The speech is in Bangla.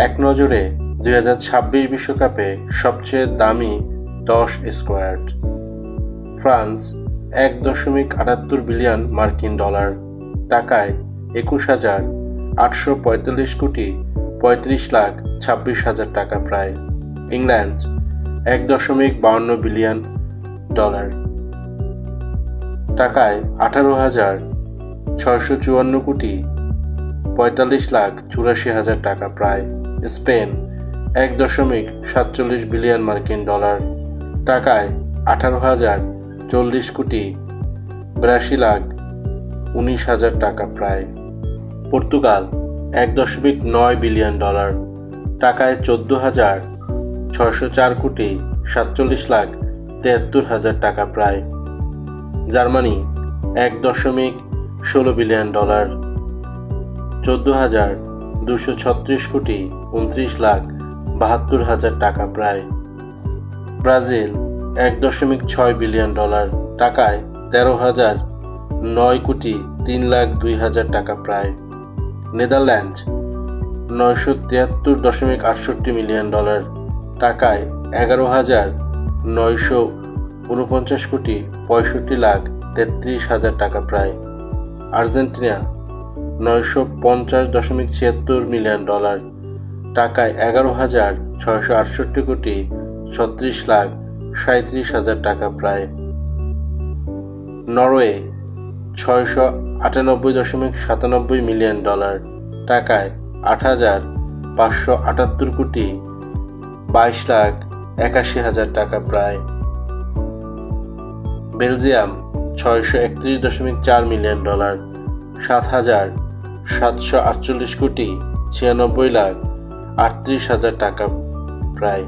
এক নজরে 2026 বিশ্বকাপে সবচেয়ে দামি 10 স্কোয়াড। ফ্রান্স 1.78 বিলিয়ন মার্কিন ডলার, টাকায় 21,845 কোটি 35,26,000 টাকা প্রায়। ইংল্যান্ড 1.52 বিলিয়ন ডলার, টাকায় 18,654 কোটি 45,84,000 টাকা প্রায়। স্পেন 1.47 বিলিয়ন মার্কিন ডলার, টাকায় 18,040 কোটি 82,19,000 টাকা প্রায়। পর্তুগাল 1.9 বিলিয়ন ডলার, টাকায় 14,604 কোটি 47,73,000 টাকা প্রায়। জার্মানি 1.16 বিলিয়ন ডলার, 14,236 কোটি 29,72,000 টাকা প্রায়। ব্রাজিল 1.6 বিলিয়ন ডলার, টাকায় 13,009 কোটি 3,02,000 টাকা প্রায়। নেদারল্যান্ড 973.68 মিলিয়ন ডলার, টাকায় 11,949 কোটি 65,33,000 টাকা প্রায়। আর্জেন্টিনা 950.76 মিলিয়ন ডলার, টাকায় 11,668 কোটি 36,37,000 টাকা প্রায়। নরওয়ে 698.97 মিলিয়ন ডলার, টাকায় 8,578 কোটি 22,81,000 টাকা প্রায়। বেলজিয়াম 631.4 মিলিয়ন ডলার, 7,748 কোটি 96,38,000 টাকা প্রায়।